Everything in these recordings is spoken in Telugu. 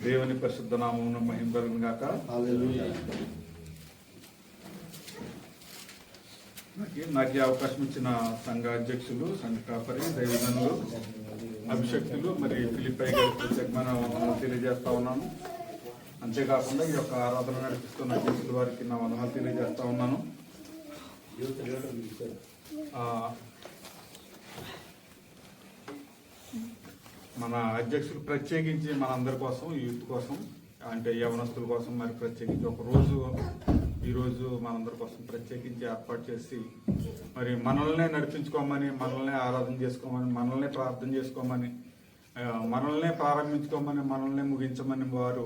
దేవుని పరిశుద్ధ నామమున మహిమ కలుగును గాక. నాకు అవకాశం ఇచ్చిన సంఘ అధ్యక్షులు, సంఘ కాపరి, దైవజనులు, అభిషక్తులు, మరి ఫిలిప్పై గారికి ప్రత్యేకమైన వందనాలు తెలియజేస్తా ఉన్నాను. అంతేకాకుండా ఈ యొక్క ఆరాధన నడిపిస్తున్న అధ్యక్షుల వారికి నా వందనాలు తెలియజేస్తా ఉన్నాను. మన అధ్యక్షులు ప్రత్యేకించి మనందరి కోసం, యూత్ కోసం, అంటే యవనస్తుల కోసం మరి ప్రత్యేకించి ఒక రోజు ఈరోజు మనందరి కోసం ప్రత్యేకించి ఏర్పాటు చేసి మరి మనల్నే నడిపించుకోమని, మనల్నే ఆరాధన చేసుకోమని, మనల్నే ప్రార్థన చేసుకోమని, మనల్నే ప్రారంభించుకోమని, మనల్నే ముగించమని వారు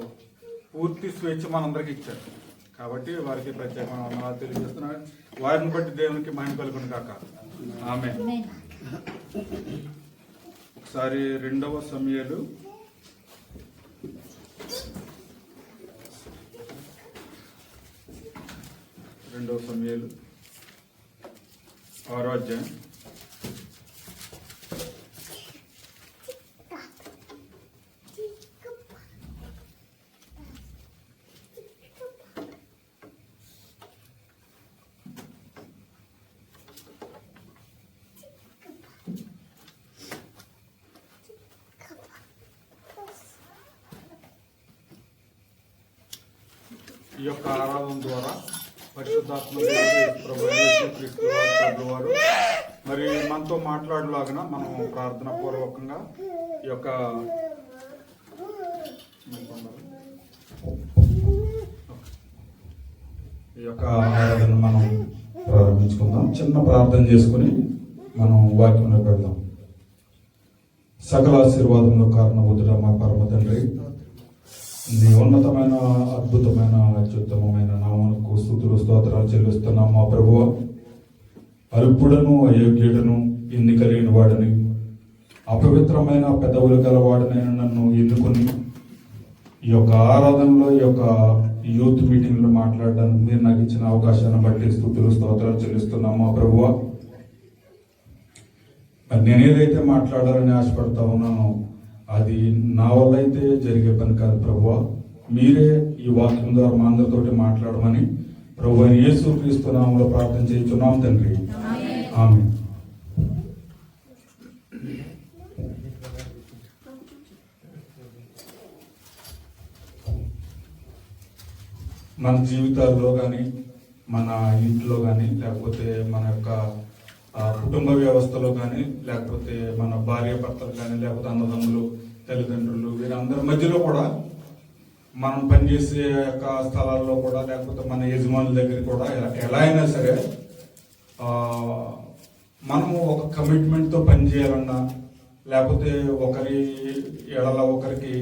పూర్తి స్వేచ్ఛ మనందరికి ఇచ్చారు. కాబట్టి వారికి ప్రత్యేకమైన వందనాలు తెలియజేస్తున్నారు. వారిని బట్టి దేవునికి మహిమ కలుగును గాక. ఆమేన్. ఒకసారి 2వ సమూయేలు 6వ అధ్యాయం. ఈ యొక్క ఆరాధన ద్వారా పరిశుద్ధాత్మ ప్రభు వారు మరి మనతో మాట్లాడలాగిన మనం ప్రార్థన పూర్వకంగా ఈ యొక్క ఆరాధన మనం ప్రారంభించుకుందాం. చిన్న ప్రార్థన చేసుకుని మనం వాక్యంలో పెడదాం. సకల ఆశీర్వాదంలో కారణభూతుడ మా పరమ తండ్రి, నీ ఉన్నతమైన, అద్భుతమైన, అత్యుత్తమమైన నామమునకు స్తుతులు స్తోత్రాలు చెల్లిస్తున్నాం. మా ప్రభువ, అల్పుడను, అయోగ్యుడను, ఎన్నిక లేని వాడని, అపవిత్రమైన పెదవులు గలవాడనైనా నన్ను ఎన్నుకొని ఈ యొక్క ఆరాధనలో, ఈ యొక్క యూత్ మీటింగ్లో మాట్లాడడానికి మీరు నాకు ఇచ్చిన అవకాశాన్ని బట్టి స్తుతులు స్తోత్రాలు చెల్లిస్తున్నాం. మా ప్రభువ, నేను ఏదైతే మాట్లాడాలని ఆశపడతా ఉన్నానో అది నా వల్ల అయితే జరిగే పని కాదు ప్రభువా. మీరే ఈ వాక్యం ద్వారా మా అందరితోటి మాట్లాడమని ప్రభు అయిన యేసుక్రీస్తు నామములో ప్రార్థన చేస్తున్నాం తండ్రి. ఆమేన్. మన జీవితాల్లో కానీ, మన ఇంట్లో కానీ, లేకపోతే మన యొక్క కుటుంబ వ్యవస్థలో కానీ, లేకపోతే మన భార్య భర్తలు కానీ, లేకపోతే అన్నదమ్ములు, తల్లిదండ్రులు, వీరందరి మధ్యలో కూడా, మనం పనిచేసే యొక్క స్థలాల్లో కూడా, లేకపోతే మన యజమానుల దగ్గర కూడా ఎలా అయినా సరే మనము ఒక కమిట్మెంట్తో పనిచేయాలన్నా, లేకపోతే ఒకరి ఎడల ఒకరికి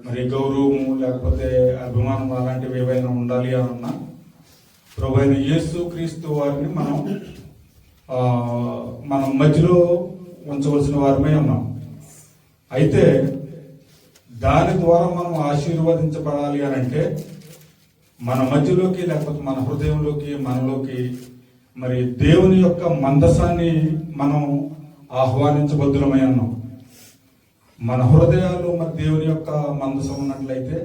మరి గౌరవము, లేకపోతే అభిమానం అలాంటివి ఏవైనా ఉండాలి అన్నా ప్రభు అయిన యేసుక్రీస్తు వారిని మనం మధ్యలో ఉంచవలసిన వారమే ఉన్నాం. అయితే దాని ద్వారా మనం ఆశీర్వదించబడాలి అని అంటే మన మధ్యలోకి, లేకపోతే మన హృదయంలోకి, మనలోకి మరి దేవుని యొక్క మందసాన్ని మనం ఆహ్వానించబద్దులమై ఉన్నాం. మన హృదయాల్లో మరి దేవుని యొక్క మందసం ఉన్నట్లయితే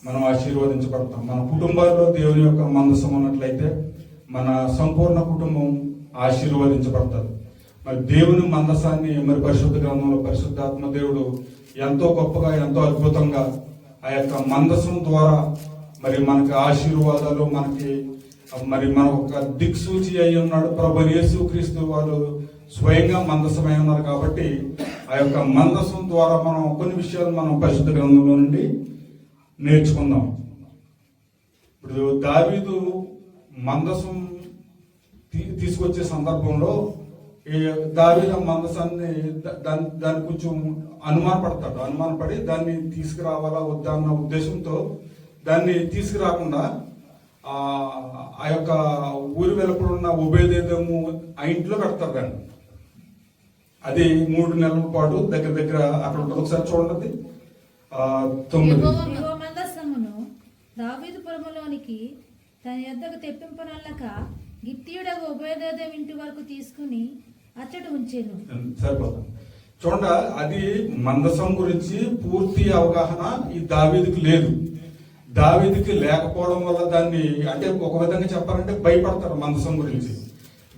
మనం ఆశీర్వదించబడతాం. మన కుటుంబాల్లో దేవుని యొక్క మందసం ఉన్నట్లయితే మన సంపూర్ణ కుటుంబం ఆశీర్వదించబడతారు. మరి దేవుని మందసాన్ని మరి పరిశుద్ధ గ్రంథంలో పరిశుద్ధాత్మ దేవుడు ఎంతో గొప్పగా, ఎంతో అద్భుతంగా ఆ యొక్క మందసం ద్వారా మరి మనకి ఆశీర్వాదాలు, మరి మన ఒక దిక్సూచి అయి ఉన్నాడు ప్రభు యేసుక్రీస్తు వారు స్వయంగా మందసమై ఉన్నారు. కాబట్టి ఆ యొక్క మందసం ద్వారా మనం కొన్ని విషయాలు మనం పరిశుద్ధ గ్రంథంలో నుండి నేర్చుకుందాం. ఇప్పుడు దావీదు మందసం తీసుకొచ్చే సందర్భంలో దావీదు మందసాన్ని దాన్ని కొంచెం అనుమానపడి దాన్ని తీసుకురావాలా వద్దా అన్న ఉద్దేశంతో దాన్ని తీసుకురాకుండా ఆ యొక్క ఊరి వెలుపల ఉన్న ఉబేదేదోము ఆ ఇంట్లో పెడతారు. దాన్ని అది 3 నెలల పాటు దగ్గర అక్కడ ఉంటుంది. ఒకసారి చూడండి. 9 మందసమును దావీదు పురములోనికి తన యొద్దకు తెప్పింపనల్లక గిత్తీయుడగు ఉబేదేదోము ఇంటి వరకు తీసుకుని అచ్చట ఉంచెను. సరిపోతుంది. చూడండి, అది మందసం గురించి పూర్తి అవగాహన ఈ దావీదుకి లేదు. దావీదుకి లేకపోవడం వల్ల దాన్ని, అంటే ఒక విధంగా చెప్పాలంటే భయపడతారు మందసం గురించి.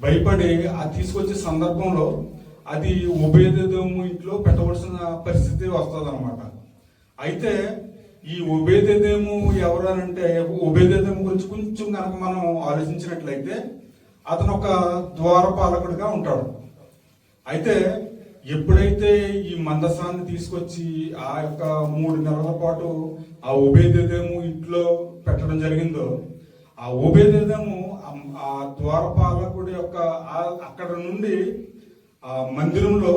భయపడి అది తీసుకొచ్చే సందర్భంలో అది ఒబేదెదోము ఇంట్లో పెట్టవలసిన పరిస్థితి వస్తుంది అనమాట. అయితే ఈ ఒబేదెదోము ఎవరు అని అంటే, ఒబేదెదోము గురించి కొంచెం కనుక మనం ఆలోచించినట్లయితే అతను ఒక ద్వారపాలకుడిగా ఉంటాడు. అయితే ఎప్పుడైతే ఈ మందసాన్ని తీసుకొచ్చి ఆ యొక్క 3 నెలల పాటు ఆ ఒబేదెదోము ఇంట్లో పెట్టడం జరిగిందో, ఆ ఒబేదెదోము ఆ ద్వారపాలకుడి యొక్క అక్కడ నుండి ఆ మందిరంలో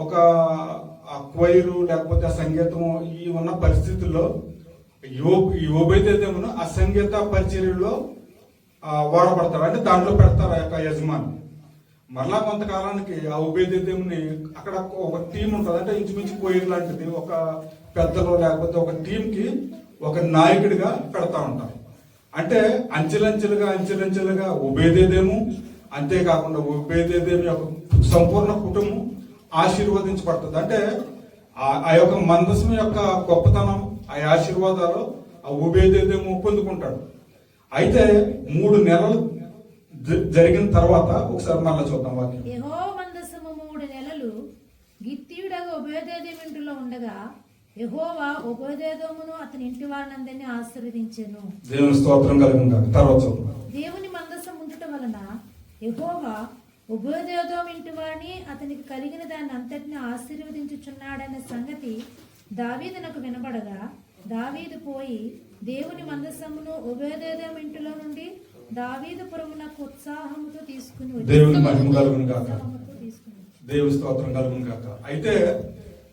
ఒక క్వైరు లేకపోతే ఆ సంగీతం ఈ ఉన్న పరిస్థితుల్లో ఈ ఒబేదెదోమును ఆ సంగీత పరిచర్యలో వాడబడతారు, అంటే దాంట్లో పెడతారు ఆ యొక్క యజమాని. మరలా కొంతకాలానికి ఆ ఒబేదెదోముని అక్కడ ఒక టీం ఉంటుంది, అంటే ఇంచుమించు కోయిర్ లాంటిది ఒక పెద్దలో లేకపోతే ఒక టీంకి ఒక నాయకుడిగా పెడతా ఉంటారు. అంటే అంచెలంచెలుగా ఒబేదెదోము, అంతేకాకుండా ఒబేదెదోము యొక్క సంపూర్ణ కుటుంబం ఆశీర్వదించబడుతుంది. అంటే ఆ యొక్క మందసం యొక్క గొప్పతనం, ఆ ఆశీర్వాదాలు ఆ ఒబేదెదోము పొందుకుంటాడు. అయితే 3 నెలలు జరిగిన తర్వాత ఒకసారి మళ్ళీ చూద్దాం వాక్యం. యెహోవా మందసము 3 నెలలు గిత్తీయుడగా ఒబేదెదోము ఇంటిలో ఉండగా యెహోవా ఒబేదెదోమును అతని ఇంటి వారినందరినీ ఆశీర్వదించెను. దేవుని స్తోత్రం కలుగును గాక. తర్వాత చూద్దాం. దేవుని మందసం ఉండటం వలన యెహోవా ఒబేదెదోము ఇంటి వారిని అతనికి కలిగిన దాన్ని అంతటిని ఆశీర్వదించుచున్నాడన్న సంగతి దావీదునకు వినబడగా దావీదు పోయి దేవుని మందసమును ఒబేదెదోము ఇంటిలో నుండి దావీదుపురమునకు ఉత్సాహముతో తీసుకుని వచ్చి దేవుని మహిమ కలుగును గాక. దేవుని స్తోత్రం కలుగును గాక. అయితే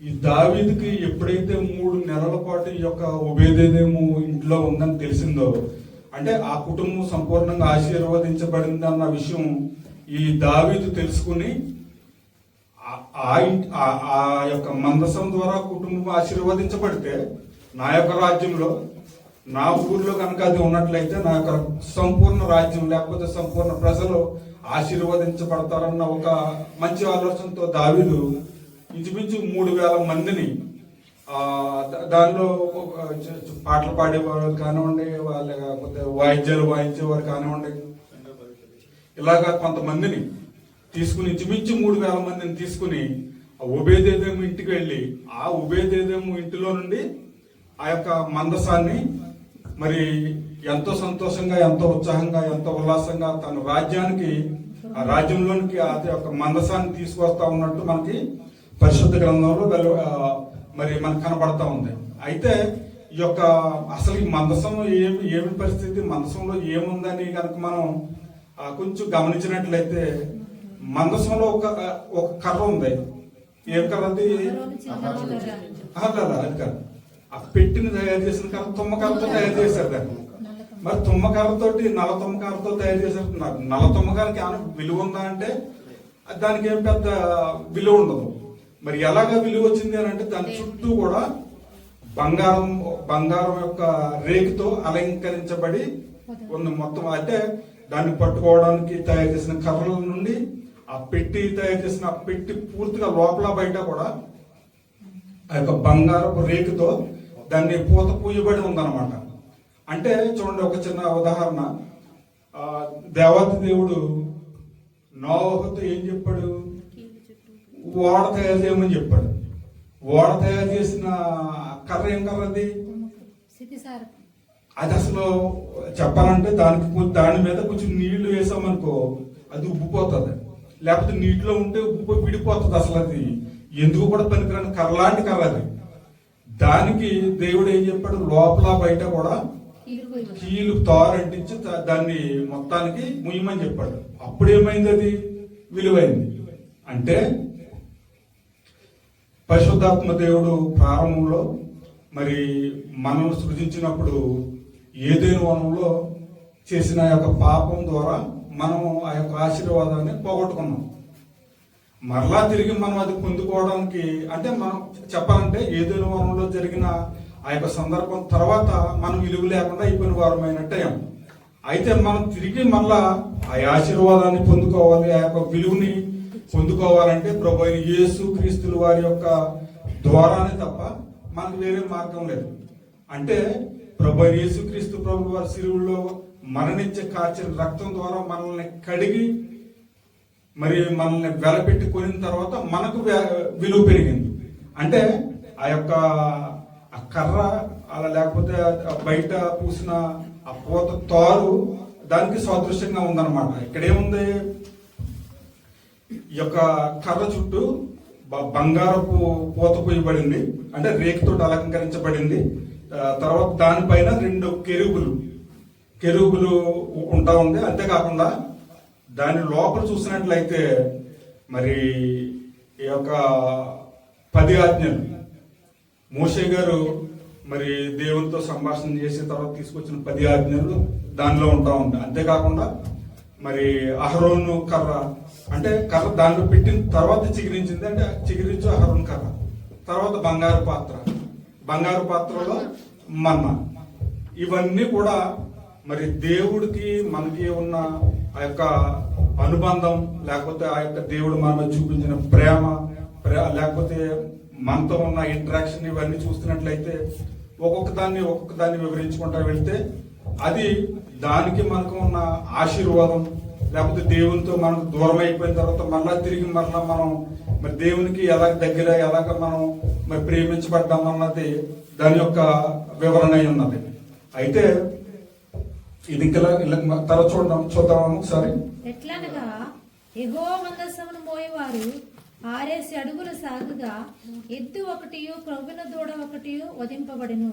ఈ దావీదుకి ఎప్పుడైతే 3 నెలల పాటు ఈ యొక్క ఒబేదెదోము ఇంట్లో ఉందని తెలిసిందో, అంటే ఆ కుటుంబం సంపూర్ణంగా ఆశీర్వదించబడిందన్న విషయం ఈ దావీదు తెలుసుకుని ఆ యొక్క మందసం ద్వారా కుటుంబం ఆశీర్వదించబడితే నా యొక్క రాజ్యంలో, నా ఊర్లో కనుక అది ఉన్నట్లయితే నా యొక్క సంపూర్ణ రాజ్యం లేకపోతే సంపూర్ణ ప్రజలు ఆశీర్వదించబడతారన్న ఒక మంచి ఆలోచనతో దావీదు ఇంచుమించు 3,000 మందిని దానిలో పాటలు పాడేవారు కానివ్వండి, వాళ్ళ లేకపోతే వాయిద్యాలు వాయించేవారు కానివ్వండి, ఇలాగా కొంతమందిని తీసుకుని ఇంచుమించు 3,000 మందిని తీసుకుని ఆ ఒబేదెదోము ఇంటికి వెళ్ళి ఆ ఒబేదెదోము ఇంటిలో నుండి ఆ యొక్క మందసాన్ని మరి ఎంతో సంతోషంగా, ఎంతో ఉత్సాహంగా, ఎంతో ఉల్లాసంగా తన రాజ్యానికి, ఆ రాజ్యంలోనికి ఆ యొక్క మందసాన్ని తీసుకొస్తా ఉన్నట్టు మనకి పరిశుద్ధ గ్రంథంలో మరి మనకు కనబడతా ఉంది. అయితే ఈ యొక్క అసలు ఈ మందసం ఏమి పరిస్థితి, మందసంలో ఏముందని కనుక మనం కొంచెం గమనించినట్లయితే మందసంలో ఒక కర్ర ఉంది. ఏం కర్ర అది? అది కాదు, ఆ పెట్టిని తయారు చేసిన కర్ర తుమ్మకర్రతో తయారు చేశారు దాన్ని. మరి తుమ్మకర్రతోటి నల్ల తుమ్మకర్రతో తయారు చేశారు. నల్ల తుమ్మకర్రకి ఏమైనా విలువ ఉందా అంటే దానికి ఏం పెద్ద విలువ ఉండదు. మరి ఎలాగా విలువ వచ్చింది అని అంటే దాని చుట్టూ కూడా బంగారం యొక్క రేకుతో అలంకరించబడి ఉంది మొత్తం. అంటే దాన్ని పట్టుకోవడానికి తయారు చేసిన కర్రల నుండి ఆ పెట్టి తయారు చేసిన ఆ పెట్టి పూర్తిగా లోపల బయట కూడా ఆ యొక్క బంగారపు రేకుతో దాన్ని పూత పూయబడి ఉందన్నమాట. అంటే చూడండి, ఒక చిన్న ఉదాహరణ. దేవాతి దేవుడు నోవహుతో ఏం చెప్పాడు? ఓడ తయారు చేయమని చెప్పాడు. ఓడ తయారు చేసిన కర్ర ఏం కర్ర అది? అది అసలు చెప్పాలంటే దాని మీద కొంచెం నీళ్లు వేసామనుకో అది ఉబ్బిపోతుంది, లేకపోతే నీటిలో ఉంటే ఉబ్బిపోయి విడిపోతుంది. అసలు అది ఎందుకు కూడా పనికిరాని కర్ర లాంటి కర్ర అది. దానికి దేవుడు ఏం చెప్పాడు? లోపల బయట కూడా కీలు తారంటించి దాన్ని మొత్తానికి ముయ్యమని చెప్పాడు. అప్పుడు ఏమైంది? అది విలువైంది. అంటే పరిశుద్ధాత్మ దేవుడు ప్రారంభంలో మరి మనల్ని సృజించినప్పుడు ఏదైనా వనంలో చేసిన యొక్క పాపం ద్వారా మనము ఆ యొక్క ఆశీర్వాదాన్ని పోగొట్టుకున్నాం. మరలా తిరిగి మనం అది పొందుకోవడానికి, అంటే మనం చెప్పాలంటే ఏదైనా వనంలో జరిగిన ఆ యొక్క సందర్భం తర్వాత మనం విలువ లేకుండా అయిపోయిన వారమైనట్టే. అయితే మనం తిరిగి మళ్ళా ఆ ఆశీర్వాదాన్ని పొందుకోవాలి, ఆ యొక్క విలువని పొందుకోవాలంటే ప్రభు అయిన యేసు క్రీస్తుల వారి యొక్క ద్వారానే తప్ప మనకు వేరే మార్గం లేదు. అంటే ప్రభు అయిన యేసు క్రీస్తు ప్రభు వారి శిలువలో మరణించే కార్చిన రక్తం ద్వారా మనల్ని కడిగి మరి మనల్ని వెలపెట్టి కొనిన తర్వాత మనకు విలువ పెరిగింది. అంటే ఆ యొక్క ఆ కర్ర అలా లేకపోతే బయట పూసిన ఆ పూత తారు దానికి సాదృశ్యంగా ఉందన్నమాట. ఇక్కడ ఏముంది, ఈ యొక్క కర్ర చుట్టూ బంగారపు పూత పూయబడింది, అంటే రేకుతో అలంకరించబడింది. తర్వాత దానిపైన 2 కెరూబులు ఉంటా ఉంది. అంతేకాకుండా దాని లోపల చూసినట్లయితే మరి ఈ యొక్క 10 ఆజ్ఞలు మోషే గారు మరి దేవునితో సంభాషణ చేసిన తర్వాత తీసుకొచ్చిన 10 ఆజ్ఞలు దానిలో ఉంటా ఉంటాయి. అంతేకాకుండా మరి అహరోను కర్ర, అంటే కర్ర దాంట్లో పెట్టిన తర్వాత చిగిరించింది, అంటే చిగిరించు అహరోను కర్ర. తర్వాత బంగారు పాత్రలో మన్నా. ఇవన్నీ కూడా మరి దేవుడికి మనకి ఉన్న ఆ యొక్క అనుబంధం, లేకపోతే ఆ యొక్క దేవుడు మన మీద చూపించిన ప్రేమ, లేకపోతే మనతో ఉన్న ఇంటరాక్షన్, ఇవన్నీ చూస్తున్నట్లయితే ఒక్కొక్క దాన్ని వివరించుకుంటా వెళ్తే అది దానికి మనకు ఉన్న ఆశీర్వాదం, లేకపోతే దేవునితో మనకు దూరం అయిపోయిన తర్వాత మళ్ళా తిరిగి మనం మరి దేవునికి ఎలాగ దగ్గర, ఎలాగ మనం మరి ప్రేమించబడ్డాం అన్నది దాని యొక్క వివరణ అయి ఉన్నది. అయితే ఇది తర్వాత చూద్దాం ఒకసారి. ఎట్లనగా యెహోవా మందసమును మోయేవారు 6 అడుగులు సాగుగా ఎద్దు 1 క్రొవ్వున దూడ 1 వధింపబడెను.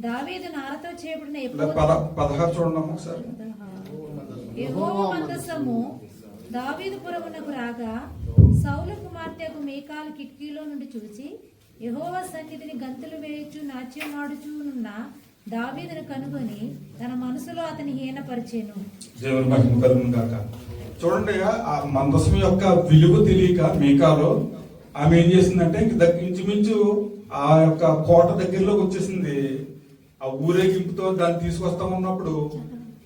దావీదు నారతో చేయబడిన 16 చూడండి ఒకసారి. యెహోవా మందసము దావీదు పురమునకు రాగా సౌలు కుమార్తెకు మీకాలు కిటికీలో నుండి చూసి యెహోవా సన్నిధిని గంతులు వేయచ్చు నాట్యమాడుచున్న దావీదును కనుగొని తన మనసులో అతని హీనపరిచెను. దేవుని మహిమ కలుగును గాక. చూడండి, ఆ మందసం యొక్క విలువ తెలియక మీకాలో ఆమె ఏం చేసిందంటే ఇంచుమించు ఆ యొక్క కోట దగ్గరలోకి వచ్చేసింది. ఆ ఊరేగింపుతో దాన్ని తీసుకొస్తా ఉన్నప్పుడు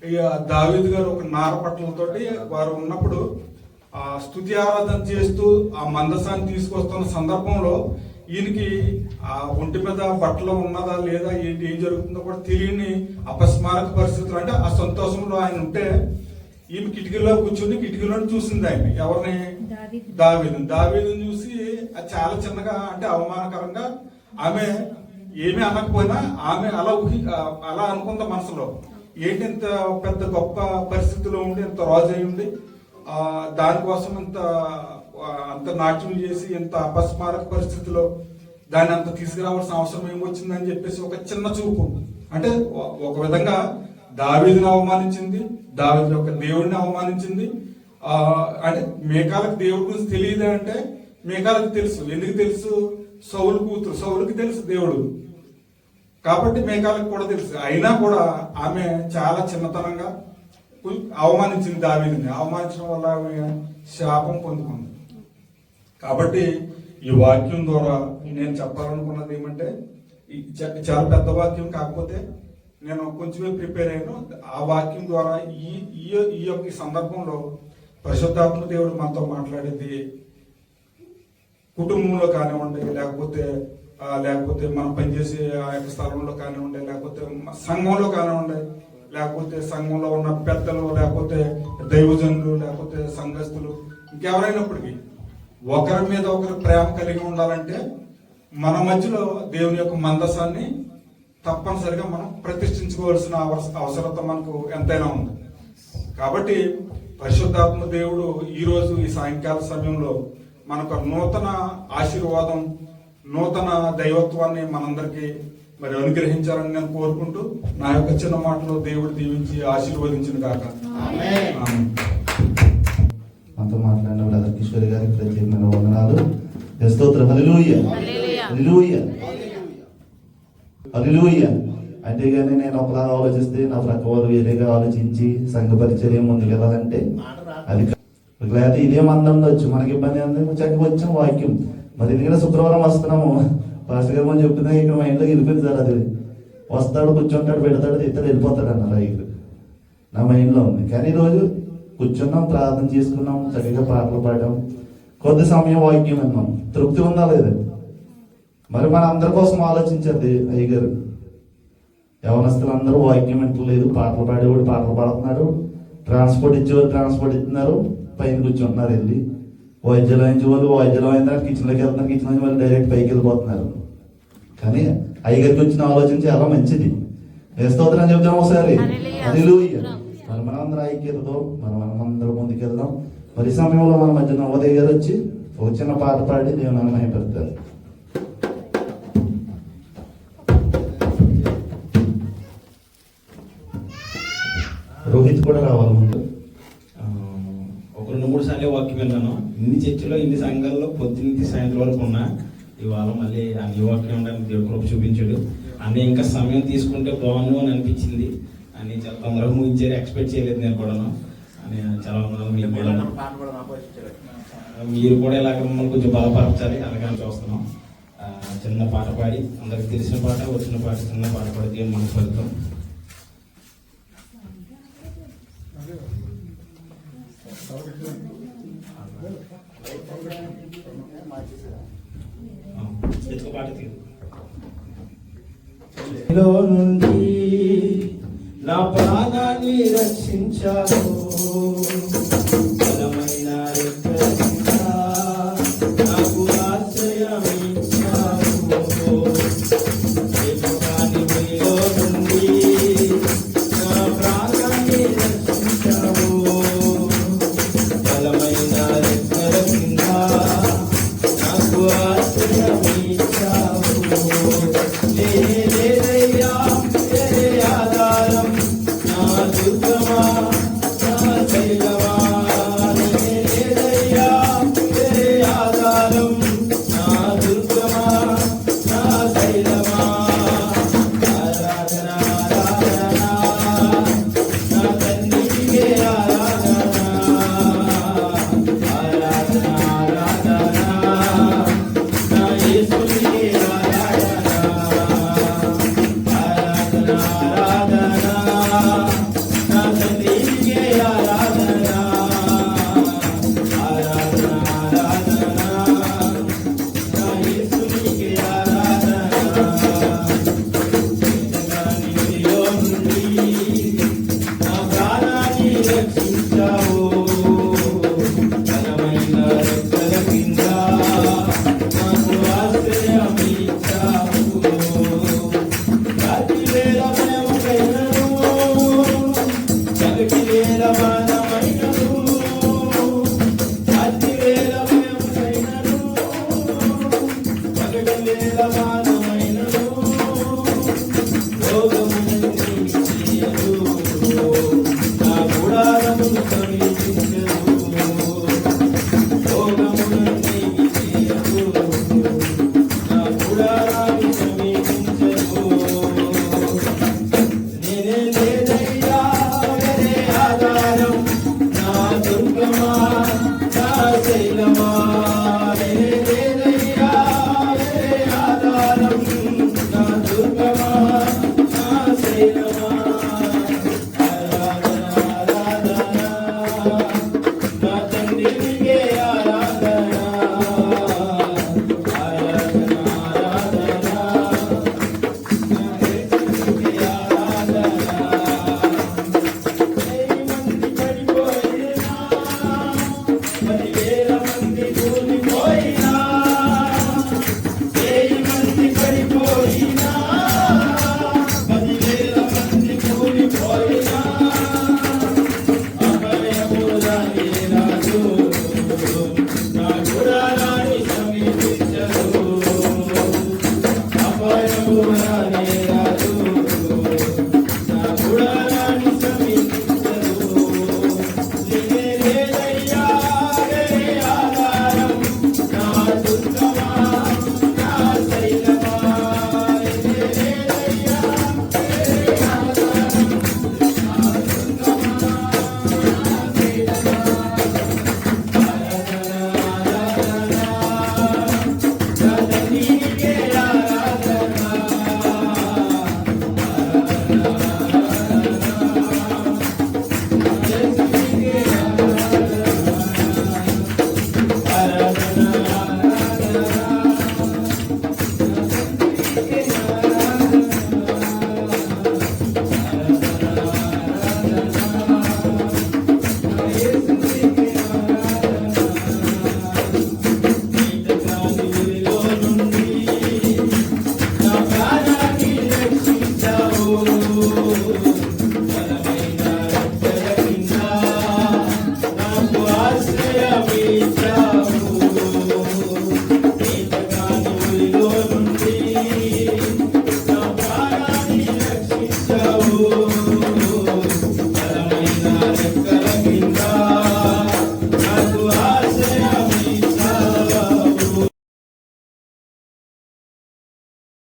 ఇక దావీదు గారు ఒక నారపట్లతోటి వారు ఉన్నప్పుడు ఆ స్తుతి ఆరాధన చేస్తూ ఆ మందసాన్ని తీసుకొస్తున్న సందర్భంలో ఈయనకి ఆ ఒంటి మీద బట్టలు ఉన్నదా లేదా ఏంటి ఏం జరుగుతుందో కూడా తెలియని అపస్మారక పరిస్థితులు, అంటే ఆ సంతోషంలో ఆయన ఉంటే ఈమె కిటికీలో కూర్చుని కిటికీలో చూసింది ఆయన. ఎవరిని? దావీదుని చూసి అది చాలా చిన్నగా, అంటే అవమానకరంగా, ఆమె ఏమీ అనకపోయినా ఆమె అలా అనుకుంది మనసులో. ఏంటి ఇంత పెద్ద గొప్ప పరిస్థితిలో ఉండి, ఇంత రాజు అయి ఉండి దానికోసం అంత నాట్యం చేసి ఇంత అపస్మారక పరిస్థితిలో దాన్ని అంత తీసుకురావాల్సిన అవసరం ఏమొచ్చిందని చెప్పేసి ఒక చిన్న చూపు, అంటే ఒక విధంగా దావీదుని అవమానించింది, దావీదు యొక్క దేవుడిని అవమానించింది. అంటే మీకాలకు దేవుడి గురించి తెలియదు అంటే మీకాలకు తెలుసు. ఎందుకు తెలుసు? సౌలు కూతురు, సౌలుకి తెలుసు దేవుడు, కాబట్టి మీకాలకు కూడా తెలుసు. అయినా కూడా ఆమె చాలా చిన్నతనంగా అవమానించింది దావీదుని. అవమానించడం వల్ల ఆమె శాపం పొందుకుంది. కాబట్టి ఈ వాక్యం ద్వారా నేను చెప్పాలనుకున్నది ఏమంటే, చాలా పెద్ద వాక్యం, కాకపోతే నేను కొంచెమే ప్రిపేర్ అయ్యాను. ఆ వాక్యం ద్వారా ఈ యొక్క సందర్భంలో పరిశుద్ధాత్మ దేవుడు మనతో మాట్లాడేది కుటుంబంలో కానివ్వండి, లేకపోతే మనం పనిచేసే ఆ యొక్క స్థలంలో కానివ్వండి, లేకపోతే సంఘంలో కానివ్వండి, లేకపోతే సంఘంలో ఉన్న పెద్దలు, లేకపోతే దైవజనులు, లేకపోతే సంఘస్థులు, ఇంకెవరైనప్పటికీ ఒకరి మీద ఒకరు ప్రేమ కలిగి ఉండాలంటే మన మధ్యలో దేవుని యొక్క మందసాన్ని తప్పనిసరిగా మనం ప్రతిష్ఠించుకోవాల్సిన అవసరత మనకు ఎంతైనా ఉంది. కాబట్టి పరిశుద్ధాత్మ దేవుడు ఈరోజు ఈ సాయంకాల సమయంలో మనకు నూతన ఆశీర్వాదం, నూతన దైవత్వాన్ని మనందరికీ మరి అనుగ్రహించాలని నేను కోరుకుంటూ నా యొక్క చిన్న మాటలో దేవుడు దీవించి ఆశీర్వదించిన కాక. మనతో మాట్లాడిన బ్రదర్ కిషోర్ గారికి ప్రత్యేకమైన వందనాలు. స్తోత్రం. హల్లెలూయా, హల్లెలూయా, హల్లెలూయా. అంతేగాని నేను ఒకలాగా ఆలోచిస్తే నా ప్రక్క వాళ్ళు వేరేగా ఆలోచించి సంఘ పరిచర్య ముందుకెళ్ళాలంటే అది లేకపోతే ఇదే మందంలో వచ్చు మనకి ఇబ్బంది ఉంది. చక్కగా వచ్చాం వాక్యం, మరి ఎందుకంటే శుక్రవారం వస్తున్నాము, పాస్టర్ గారు మనం చెప్తున్నా ఇక్కడ మా ఇంట్లోకి వెళ్ళిపోయింది సార్. అది వస్తాడు, కూర్చుంటాడు, పెడతాడు, ఇతడు వెళ్ళిపోతాడు అన్నారు. ఇది నా మైండ్లో ఉంది. కానీ ఈరోజు కూర్చున్నాం, ప్రార్థన చేసుకున్నాం, చక్కగా పాటలు పాడాం, కొద్ది సమయం వాక్యం విన్నాం, తృప్తి ఉందా లేదా? మరి మన అందరి కోసం ఆలోచించండి అయ్యగారు. యవనస్తులు అందరూ వాక్యం వింటలేదు, పాటలు పాడేవాడు పాటలు పాడుతున్నాడు, ట్రాన్స్పోర్ట్ ఇచ్చేవారు ట్రాన్స్పోర్ట్ ఇస్తున్నారు, పైన కూర్చుంటున్నారు వెళ్ళి. వైద్యులు వాయించేవాళ్ళు వైద్యులు అయిన తర్వాత కిచెన్లోకి వెళ్తున్నారు, కిచెన్ నుంచి వాళ్ళు డైరెక్ట్ పైకి వెళ్ళిపోతున్నారు. కానీ అయ్యగారికి వచ్చిన ఆలోచన చాలా మంచిది. స్తోత్రం చెప్తాం ఒకసారి. హల్లెలూయా. మరి మనందరం ఐక్యతతో మనమందరం ముందుకెళ్దాం. మరి సమయంలో మన మధ్య నవోదయ గారు వచ్చి ఒక చిన్న పాట పాడి దేవుని మహిమపరుస్తారు. రోహిత్ కూడా రావాలి ముందు. ఒక 2-3 సార్లు వాక్యం విన్నాను. ఇన్ని చర్చిలో ఇన్ని సంఘాల్లో పొద్దున్నుంచి సాయంత్రం వరకు ఉన్నా. ఇవాళ మళ్ళీ అన్ని వాక్యం ఉండడానికి దేవుడు కృప చూపించాడు. అన్నీ ఇంకా సమయం తీసుకుంటే బాగుండు అని అనిపించింది. అన్ని చాలా తొందరగా ముగించారు, ఎక్స్పెక్ట్ చేయలేదు నేను కూడాను. అని చాలా ఉన్నాను. మీకు కూడా మీరు కూడా ఇలాగ మమ్మల్ని కొంచెం బలపరచాలి అలాగని చూస్తున్నాం. చిన్న పాట పాడి అందరికి తెలిసిన పాట వచ్చిన పాట చిన్న పాట పాడి దేవుని మనసు ఫలితం. నుండి నా ప్రాణాన్ని రక్షించావు, బలమైన రెక్కల కింద నాకు ఆశ్రయమిచ్చావు. నీలో నుండి నా ప్రాణాన్ని రక్షించావు, బలమైన రెక్కల కింద నాకు ఆశ్రయమిచ్చావు. లేదయ్యా వేరే ఆధారం, నా దుర్గమా నా శైలమా. లేదయ్యా వేరే ఆధారం, నా దుర్గమా నా శైలమా. ఆరాధన ఆరాధన నా తండ్రికే ఆరాధన, ఆరాధన ఆరాధన నా యేసునికే ఆరాధన, ఆరాధన ఆరాధన నా తండ్రికే ఆరాధన, ఆరాధన ఆరాధన నా యేసునికే ఆరాధన. నీలో నుండి నా ప్రాణాన్ని రక్షించావు, బలమైన రెక్కల కింద నాకు ఆశ్రయమిచ్చావు. రాత్రి వేళ భయమైనను, పగటి వేళ బాణమైనను. రాత్రి వేళ భయమైనను, పగటి వేళ బాణమైనను. రోగములను తీయదు, నా గుడారమును సమీపించదు. రోగములను తీయదు, నా గుడారాన్ని సమీపించదు. నేనే లేదయ్యా వేరే ఆధారం, నా దుర్గమా నా శైలమా. నేనే లేదయ్యా వేరే ఆధారం, నా దుర్గమా నా శైలమా. ఆరాధన ఆరాధన నా తండ్రికే ఆరాధన, ఆరాధన ఆరాధన నా యేసునికే ఆరాధన. 10,000 మంది పడిపోయినా, 10,000 మంది కూలిపోయినా, 10,000 మంది పడిపోయినా, 10,000 మంది కూలిపోయినా, అభయము రాని రాజు నా గుడారాన్ని సమీపించదు. అభయము రాని